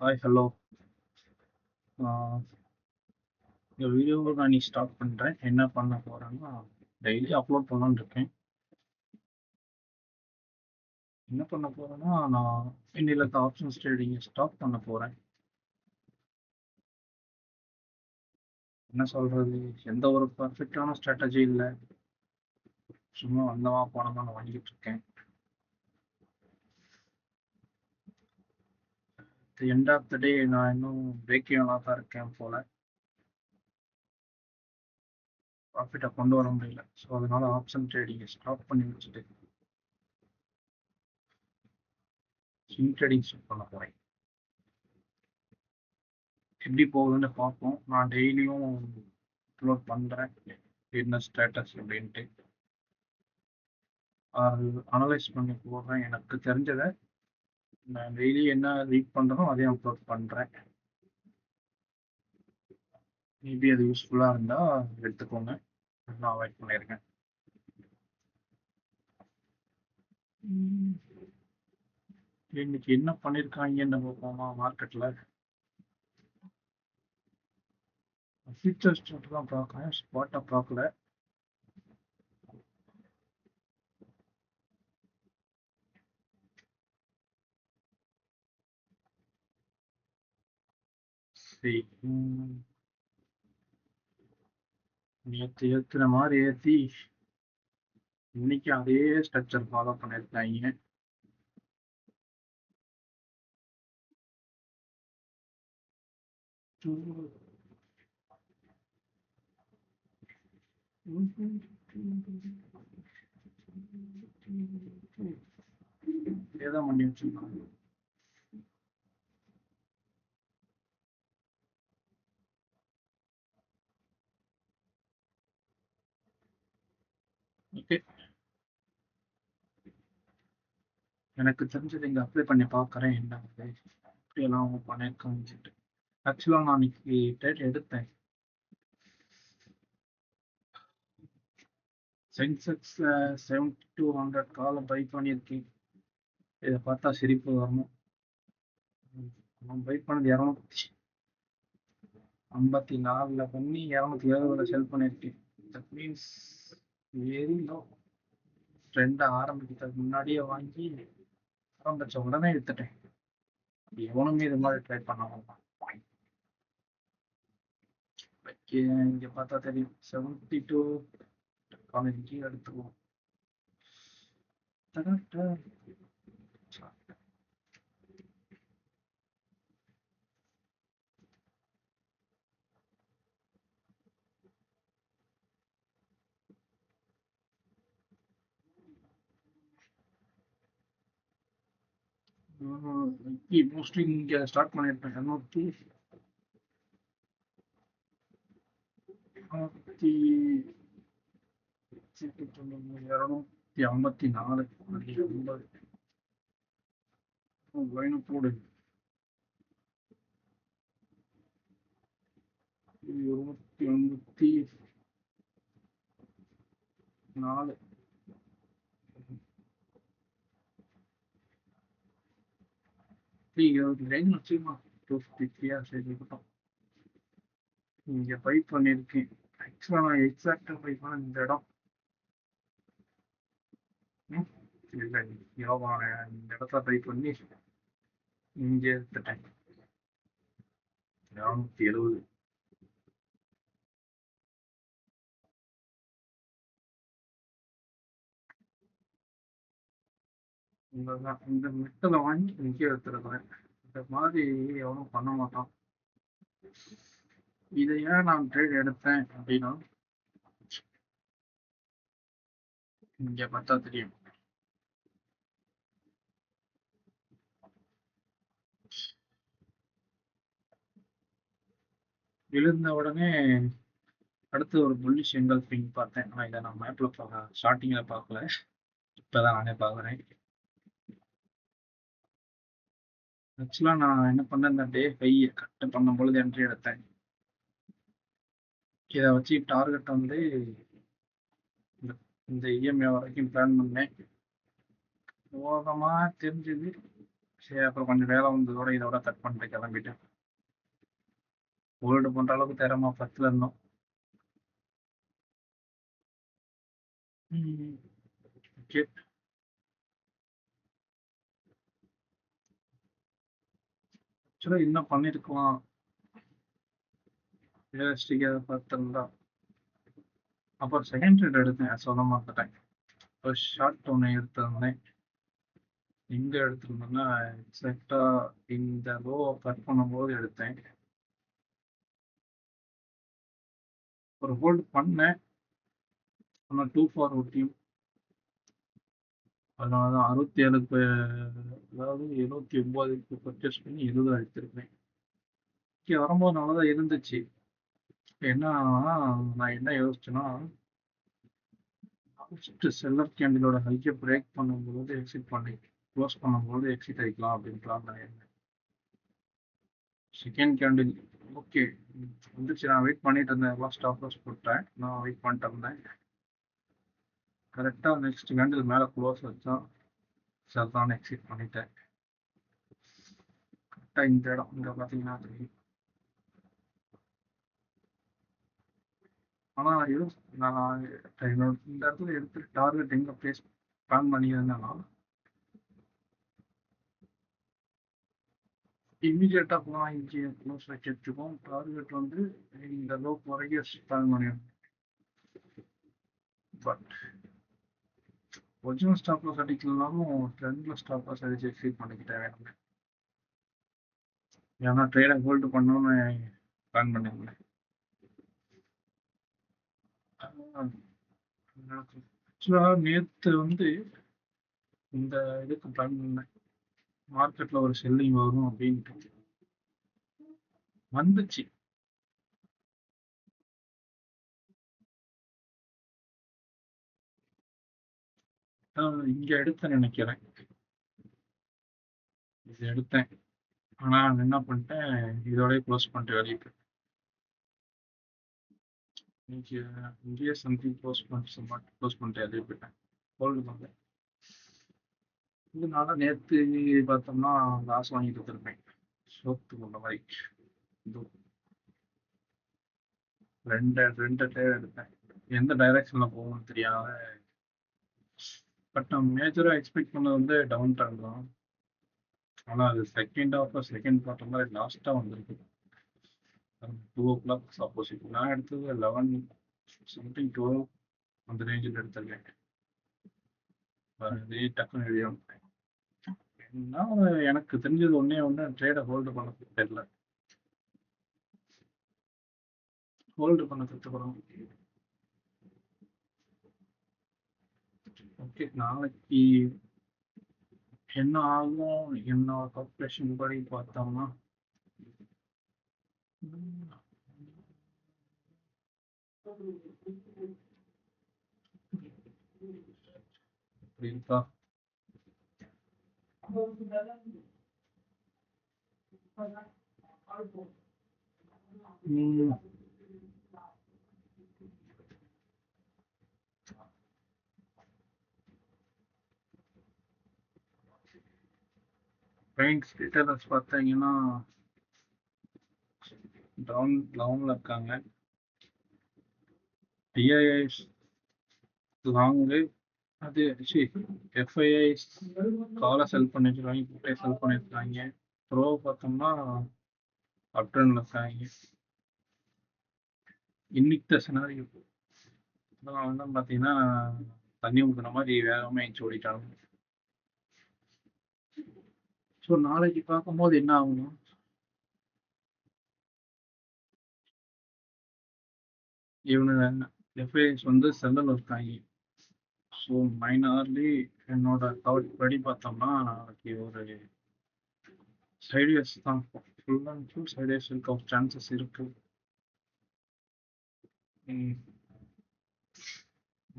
Hi hello. இந்த வீடியோவை நான் நீ ஸ்டார்ட் பண்ணுறேன். என்ன பண்ண போகிறேன்னா, டெய்லி அப்லோட் பண்ணலான்னு இருக்கேன். என்ன பண்ண போகிறேன்னா, நான் இன்னில ஆப்ஷன்ஸ் ட்ரேடிங்கை ஸ்டார்ட் பண்ண போகிறேன். என்ன சொல்கிறது, எந்த ஒரு பர்ஃபெக்டான ஸ்ட்ராட்டஜி இல்லை. சும்மா வந்தவா போனவா நான் வாங்கிட்டு இருக்கேன். எண்ட் ஆஃப் த டே நான் இன்னும் பிரேக் ஈவனாக தான் இருக்கேன் போல். ப்ராஃபிட்டை கொண்டு வர முடியல. ஸோ அதனால ஆப்ஷன் ட்ரேடிங்கை ஸ்டாப் பண்ணி வச்சுட்டு ஸ்விங் ட்ரேடிங் ஸ்டார்ட் பண்ண போகிறேன். எப்படி போகுதுன்னு பார்ப்போம். நான் டெய்லியும் அப்லோட் பண்ணுறேன் என்ன ஸ்டேட்டஸ் அப்படின்ட்டு. அனலைஸ் பண்ணி போடுறேன். எனக்கு தெரிஞ்சதை நான் டெய்லி என்ன ரீட் பண்ணுறனோ அதையும் அப்லோட் பண்ணுறேன். மேபி அது யூஸ்ஃபுல்லாக இருந்தால் எடுத்துக்கோங்க. நான் அவாய்ட் பண்ணியிருக்கேன். இன்னைக்கு என்ன பண்ணியிருக்காங்கன்னு பார்ப்போமா மார்க்கெட்டில். ஃபியூச்சர் ஸ்டார்ட் தான் பார்க்குறேன், ஸ்பாட்டை பார்க்கல. சரி, நேற்று ஏற்றுன மாதிரி ஏற்றி இன்னைக்கு அதே ஸ்ட்ரக்சர் ஃபாலோ பண்ணியிருக்காங்க. ஏதான் பண்ணி வச்சிருக்காங்க. ஓகே, எனக்கு தெரிஞ்சது இங்கே அப்ளை பண்ணி பார்க்குறேன். என்ன இப்படியெல்லாம் அவங்க பண்ணியிருக்காங்கன்னு சொல்லிட்டு. ஆக்சுவலாக நான் இன்னைக்கு டேட் எடுத்தேன். சென்செக்ஸ் 7200 காலை பை பண்ணியிருக்கேன். இதை பார்த்தா சிரிப்பு வரணும். நான் பை பண்ணது 254 பண்ணி 270 செல் பண்ணியிருக்கேன். That means very low. ட்ரெண்டை ஆரம்பிக்கிறதுக்கு முன்னாடியே வாங்கி ஆரம்பிச்ச உடனே எடுத்துட்டேன். எவனுமே இது மாதிரி ட்ரை பண்ண இங்க பார்த்தா தெரியும். 72 காலேஜ் எடுத்துக்குவோம். மோஸ்ட்லி இங்க ஸ்டார்ட் பண்ணிருப்பேன். 254 லைன் போடு. 254 லைன் வச்சுமா 253 சரிக்கிட்டோம். இங்க பை பண்ணிருக்கேன். ஆக்சுவலா நான் எக்ஸாக்டா பை பண்ண இந்த இடம் இல்லை, யோகா இந்த இடத்துல பை பண்ணி இங்க எடுத்துட்டேன். 270. இந்த மெட்டலை வாங்கி இங்கே எடுத்துருக்கிறேன். இந்த மாதிரி எவனும் பண்ண மாட்டான். இதை ஏன் நான் ட்ரேட் எடுத்தேன் அப்படின்னா, இங்க பார்த்தா தெரியும். விழுந்த உடனே அடுத்து ஒரு புல்லிஷ் எங்கல்ஃபிங் பார்த்தேன். ஆனால் இதை நான் மேப்ல ஸ்டார்டிங்கில் பார்க்கல, இப்போதான் நானே பார்க்குறேன். ஆக்சுவலாக நான் என்ன பண்ணேன், இந்த டே ஹை கட் பண்ணும் பொழுது என்ட்ரி எடுத்தேன். இதை வச்சு டார்கெட் வந்து இந்த இஎம்ஐ வரைக்கும் பிளான் பண்ணேன். ஓரமாக தெரிஞ்சது சரி, அப்புறம் கொஞ்சம் வேலை வந்ததோட இதோட கட் பண்ணிட்டு கிளம்பிட்டேன். ஹோல்டு பண்ற அளவுக்கு திறமை பத்துல இருந்தோம். ஓகே. ஆக்சுவலாக இன்னும் பண்ணியிருக்கலாம். ரியலிஸ்டிக்காக பார்த்துருந்தா. அப்புறம் செகண்ட் ரைட் எடுத்தேன், சொல்ல மாட்டேன். ஒரு ஷார்ட் ஒன்று எடுத்திருந்தேன். எங்கே எடுத்திருந்தேன்னா எக்ஸாக்டாக இந்த லோவை கட் பண்ணும்போது எடுத்தேன். ஒரு ஹோல்டு பண்ணேன், ஆனால் 2 ஃபார் ஒட்டியும். அதனால தான் 67க்கு, அதாவது 79க்கு பர்ச்சேஸ் பண்ணி 70 எடுத்திருப்பேன். இங்கே வரும்போது நல்லா தான் இருந்துச்சு. என்னன்னா, நான் என்ன யோசிச்சேன்னா, ஃபர்ஸ்ட் செல்லர் கேண்டிலோட ஹைக்கை பிரேக் பண்ணும்போது எக்ஸிட் பண்ணி க்ளோஸ் பண்ணும்போது எக்ஸிட் ஆகிக்கலாம் அப்படின்னு பிளான் பண்ணியிருந்தேன். செகண்ட் கேண்டில் ஓகே வந்துச்சு. நான் வெயிட் பண்ணிட்டு இருந்தேன், எல்லாம் ஸ்டாப் லாஸ் போட்டேன். நான் வெயிட் பண்ணிட்டு இருந்தேன். கரெக்டாக நெக்ஸ்ட் கேண்டில் மேலே க்ளோஸ் வச்சா சரிதான் எக்ஸிட் பண்ணிட்டேன். கரெக்டாக இந்த இடம் இங்கே பார்த்தீங்கன்னா தெரியும். ஆனால் இது நான் என்னோட இந்த இடத்துல எடுத்து டார்கெட் எங்கே ப்ளேஸ் பிளான் பண்ணியிருந்தேன்னா, இமீடியட்டாக போனால் இங்கே க்ளோஸ் வைக்கிறதுக்கும் டார்கெட் வந்து இந்த லோ வரைக்கும் பிளான் பண்ணியிருந்தேன். பட் ஒரிஜினல் ஸ்டாப் லாஸ் அடிக்கலனாலும் ட்ரெண்டில் ஸ்டாப் லாஸ் அடிச்சு எக்ஸிட் பண்ணிக்கிட்டேன் வேணும். ஏன்னா ட்ரேடை ஹோல்டு பண்ணணும்னு பிளான் பண்ணியிருந்தேன். ஆக்சுவலாக நேற்று வந்து இந்த இதுக்கு பிளான் பண்ணேன், மார்க்கெட்டில் ஒரு செல்லிங் வரும் அப்படின்ட்டு. வந்துச்சு. இங்கே எடுத்தேன் நினைக்கிறேன். இது எடுத்தேன், ஆனால் என்ன பண்ணிட்டேன், இதோடய க்ளோஸ் பண்ணிட்டு வெளியே போயிட்டேன். இங்கே இங்கேயே சம்திங் க்ளோஸ் பண்ணிட்டு வெளியே போயிட்டேன். ஹோல்டு பண்ணேன். இதனால நேற்று பார்த்தோம்னா லாஸ் வாங்கிட்டு இருந்திருப்பேன். சோத்து கொண்ட மாதிரி. இது ரெண்டு ரெண்டு ட்ரேட் எடுத்தேன், எந்த டைரக்ஷன்ல போகும்னு தெரியாத. பட் நான் மேஜராக எக்ஸ்பெக்ட் பண்ணது வந்து டவுன் ட்ரெண்ட் தான். ஆனால் அது செகண்ட் ஆஃப் செகண்ட் பார்ட்ட மாதிரி லாஸ்ட்டாக வந்திருக்கு. 2 o'clock ஆப்போசிட். நான் எடுத்தது 11 சம்திங் 12 அந்த ரேஞ்சில் எடுத்திருக்கேன். அதே டக்குன்னு வெளியே வந்துட்டேன். என்ன எனக்கு தெரிஞ்சது ஒன்றே ஒன்று, ட்ரேடை ஹோல்டு பண்ண தெரியல. ஹோல்டு பண்ண கற்றுக்கணும். ஓகே, நாளைக்கு என்ன ஆகும் என்னோட கால்குலேஷன் படி பார்த்தோம்னா, இப்படி இருக்கா. பெயிண்ட்ஸ் டீட்டெயில்ஸ் பார்த்தீங்கன்னா டவுன்ல இருக்காங்க. ஐஏஎஸ் லாங்கு, அது எஃப்ஐஐஸ் காலை செல் பண்ணிருக்காங்க, புட்டை செல் பண்ணியிருக்காங்க. ப்ரோ பார்த்தோம்னா அப்டர்னில் இருக்காங்க. இன்னைக்கு தான் சினாரியோ வந்து பார்த்தீங்கன்னா தண்ணி ஊற்றுன மாதிரி வேகமாக எஞ்சி ஓடிட்டாங்க. ஸோ நாளைக்கு பார்க்கும்போது என்ன ஆகும்னா, இவனுங்க எஃப்ஐஎஸ் வந்து செல்லில் இருக்காங்க. ஸோ 9 hourly என்னோட தாட் படி பார்த்தோம்னா நாளைக்கு ஒரு சைட்வேஸ் தான், ஃபுல் அண்ட் ஃபுல் சைட்வேஸ் இருக்க சான்சஸ் இருக்கு.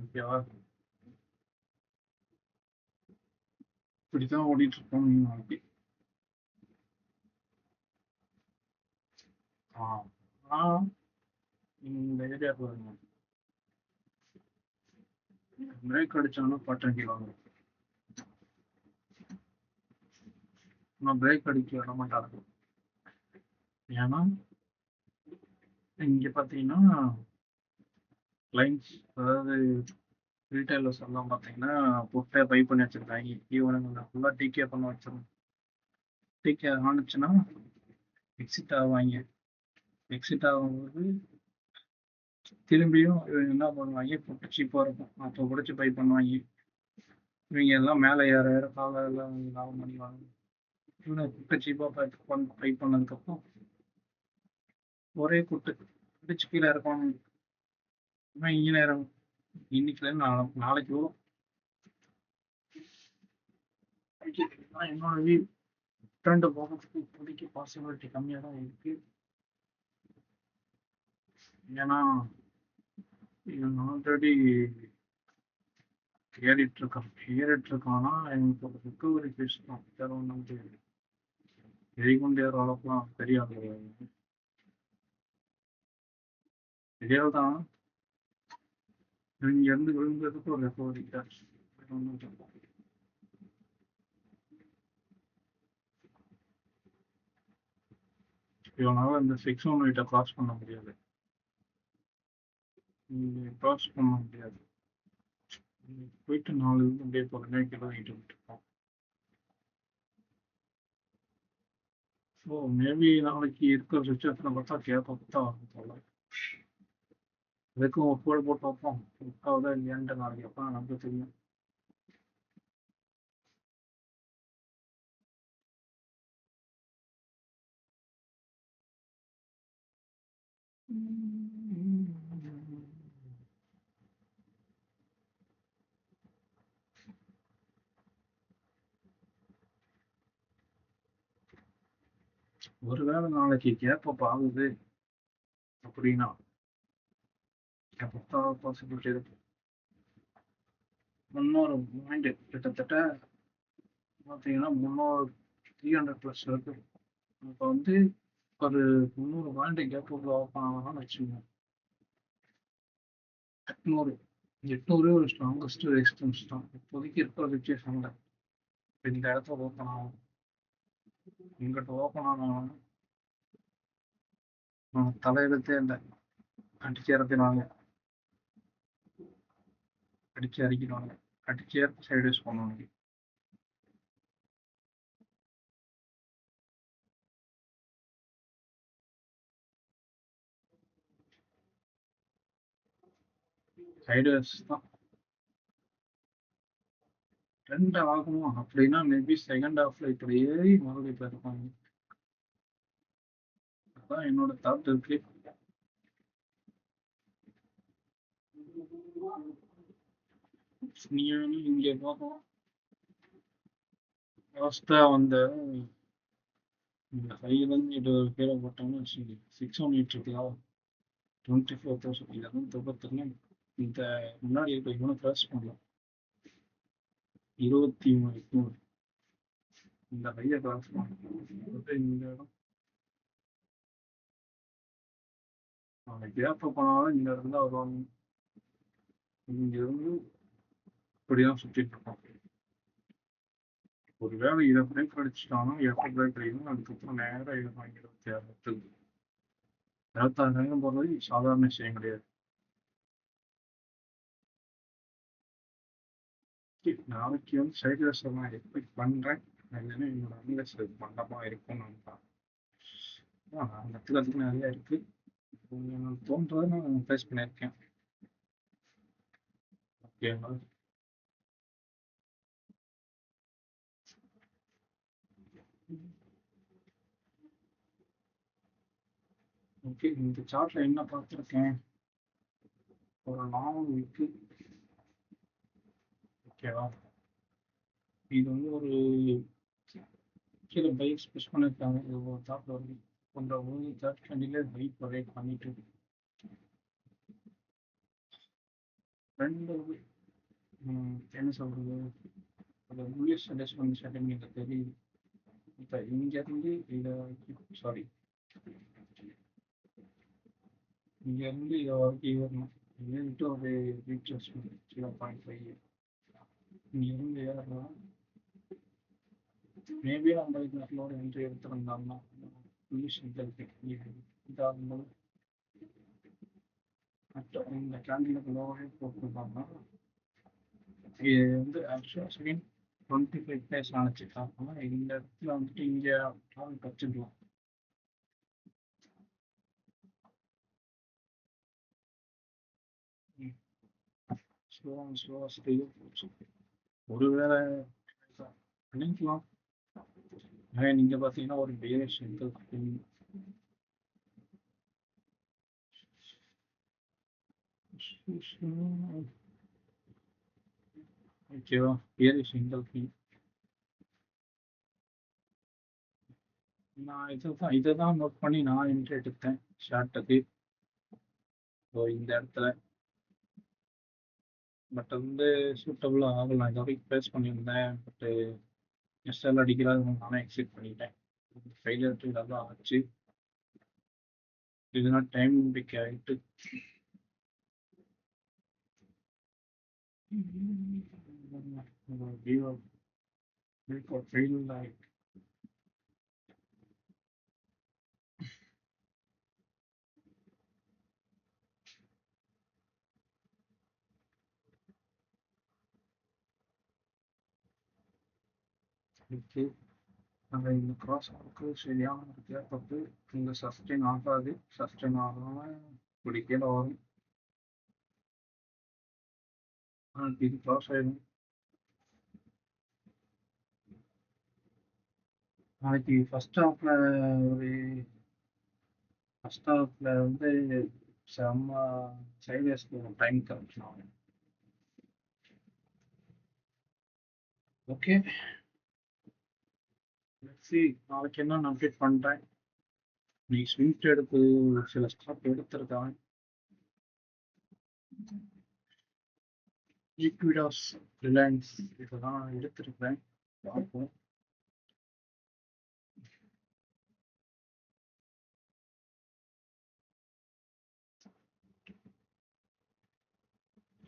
ஓகேவா, இப்படிதான் ஓடிட்டு இருக்கோம் நாளைக்கு. இந்த ஏரியாவுக்கு வருங்க, பிரேக் அடிச்சாலும் பட்டன் கீழே வரும். நான் பிரேக் அடிக்க விட மாட்டாங்க. ஏன்னா இங்க பாத்தீங்கன்னா லைன்ஸ், அதாவது ரீட்டைலர்ஸ் எல்லாம் பாத்தீங்கன்னா புட்டை பை பண்ணி வச்சிருக்காங்க. ஈவனிங் ஃபுல்லா டிகே பண்ண வச்சிருக்கோம். டிகே ஆனிச்சுன்னா எக்ஸிட் ஆவாங்க. எக்ஸிட் ஆகும்போது திரும்பியும் இவங்க என்ன பண்ணுவாங்க, புட்டு சீப்பா இருக்கும் அப்போ பிடிச்சி பை பண்ணுவாங்க. இவங்க எல்லாம் மேலே ஏற ஏற கால எல்லாம் லாபம் பண்ணிடுவாங்க. இவனை புட்டு சீப்பா பை பண்ணதுக்கப்புறம் ஒரே புட்டு பிடிச்சி கீழே இறக்குவாங்க. இவன் இங்கே நேரம் இன்னைக்குல நாளைக்கு வரும். என்னோட வியூ ட்ரெண்ட் போகிறதுக்கு இப்போதைக்கு பாசிபிலிட்டி கம்மியாக தான் இருக்கு. ஏன்னா இவன் ஆல்ரெடி ஏறிட்டு இருக்கான்னா எனக்கு ஒரு ரிக்கவரி ஃபேஸ் தான். வேற ஒன்றும் தெரியாது. எரிகொண்டு ஏற அளவுக்குலாம் தெரியாது. தெரியாது தான். இங்க இருந்து விழுந்ததுக்கு ஒரு ரிக்கவரி தான். வேற ஒன்றும் தெரியாது. இவனால இந்த 618 கிராஸ் பண்ண முடியாது. கிராஸ் பண்ண முடியாது. போயிட்டு 4 அப்படியே பொறுமையாக கிலோ விட்டு இருக்கோம். ஸோ மேபி நாளைக்கு இருக்கிற சுச்சுவேஷனை பார்த்தா கேட்க தான் வரும் போல. அதுக்கும் ஒப்புதல் போட்டு வைப்போம். ஒர்க்காகுதா இல்லையான்ட்டு நாளைக்கு அப்போ நமக்கு தெரியும். ஒருவேளை நாளைக்கு கேப் அப் ஆகுது அப்படின்னா பத்தாவது பாசிபிலிட்டி இருக்கு. முன்னூறு பாயிண்ட் கிட்டத்தட்ட பார்த்தீங்கன்னா 300 300+ இருக்கு. இப்போ வந்து ஒரு 300 பாயிண்ட் கேப் உள்ள ஓப்பன் ஆகலாம்னு வச்சுக்கோங்க. 800 ஒரு ஸ்ட்ராங்கஸ்ட் ரெசிஸ்டன்ஸ் தான் இப்போதைக்கு இருக்கிற சுச்சுவேஷன்ல. இந்த இடத்துல ஓப்பன் ஆகும். இங்கிட்ட ஓப்பன் ஆனாலும் தலையெழுத்தே இல்லை. அடிச்சு இறக்கிடுவாங்க. அடிச்சு இறக்கிடுவாங்க. அடிச்சு இறக்கி சைடு யூஸ் பண்ணுவாங்க. சைடு யூஸ் தான் ட்ரெண்ட் ஆகும். அப்படின்னா மேபி செகண்ட் ஹாஃப்ல இப்படி ஏறி மறுபடியும் இருப்பாங்க. அதான் என்னோட தாட் இருக்கு. நீ இங்க பார்ப்போம். லாஸ்டா வந்த இந்த ஹைலேருந்து இது கீழே போட்டோம்னு வச்சுக்கோங்க. 618 இருக்குதா, 24,000 இதெல்லாம் தொகுத்துன்னு இந்த முன்னாடி இருக்க இவனை கிராஸ் பண்ணலாம். 23,800 இந்த ஹையை கிராஸ் பண்ணலாம். இந்த இடம் கேப் போனாலும் இந்த இடத்துல வருவாங்க. இங்க இருந்து இப்படிதான் சுத்திட்டு இருக்கோம். ஒருவேளை இதை பிரேக் அடிச்சுட்டாலும் எப்போ பிரேக் அடிக்கணும், அதுக்கப்புறம் நேரம் இது வாங்கி 26,000 போடுறது சாதாரண விஷயம் கிடையாது. நாளைக்கு வந்து சைடு வேஸ் நான் எக்ஸ்பெக்ட் பண்றேன். இல்லைன்னா என்னோட அனலைஸ் மண்டபமா இருக்கும்னு நினைப்பேன். நான் கற்றுக்கிறதுக்கு நிறைய இருக்கு. எனக்கு தோன்றதை நான் ஃபேஸ் பண்ணியிருக்கேன். ஓகேங்களா? ஓகே, இந்த சார்ட்ல என்ன பார்த்துருக்கேன், ஒரு லாங் வீக்கு. ஓகேவா? இது வந்து ஒரு கீழே பைக்ஸ் புஷ் பண்ணியிருக்காங்க. இது ஒரு தாட் வருது. போன்ற ஒரு தாட் கண்டிலே பைக் ப்ரொவைட் பண்ணிட்டு ரெண்டு என்ன சொல்றது, ஒரு இங்கிலீஷ் சஜஸ்ட் பண்ணி செட்டிங் எனக்கு தெரியுது. இப்போ இங்கேருந்து இதை சாரி இங்கேருந்து இதை வரைக்கும் ஏறணும். ஏறிட்டு ஒரு ரீசார்ஜ் 0.5 இங்கேருந்து ஏறலாம். மேபி நம்ம இதில் ஒரு என்ட்ரி எடுத்திருந்தோம்னா இதாகும்போது இந்த கேண்டிலுக்கு லோவே போட்டிருந்தோம்னா இது வந்து ஆக்சுவலாக செகண்ட் 25 days ஆச்சுக்காக இந்த இடத்துல வந்துட்டு இங்கே வச்சுக்கலாம். ஸ்லோவாக ஸ்டேஜ் போச்சு. ஒருவேளை பண்ணிக்கலாம். நீங்க பார்த்தீங்கன்னா ஒரு பேரிஷ் ஓகேவா, பேரிஷ் சிங்கிள் பி. நான் இதை தான் நோட் பண்ணி நான் என்ட்ரி எடுத்தேன் ஷார்ட்டுக்கு. ஸோ இந்த இடத்துல பட் வந்து சூட்டபுளாக ஆகலாம். இதை வரைக்கும் ப்ளேஸ் பண்ணியிருந்தேன். பட்டு எஸ்எல் அடிக்கிறாங்க, நானே எக்ஸிட் பண்ணிட்டேன். ஃபெயிலியர் இதெல்லாம் ஆச்சு. இதுனா டைம் பிக் ஆகிட்டு ஃபெயில் ஆகிட்டு இருக்கு. அந்த இந்த கிராஸ் ஆகுக்கு சரியான வித்தியாசப்பட்டு இந்த சஸ்டெயின் ஆகாது. சஸ்டெயின் ஆகாமல் இப்படி கீழே வரும். இது கிராஸ் ஆயிடும். நாளைக்கு ஃபர்ஸ்ட் ஹாஃப்ல வந்து செம்ம சைவேஸ்க்கு டைம் கரெக்ஷன் ஆகும். ஓகே, நாளைக்கு என்ன நான் அப்டேட் பண்ணுறேன். நீ ஸ்விங் ட்ரேடுக்கு சில ஸ்டாக் எடுத்திருக்கேன். ஈக்விடாஸ், ரிலையன்ஸ் இதெல்லாம் எடுத்திருக்கேன். பார்ப்போம்.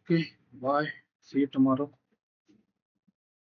Okay, bye. See you tomorrow.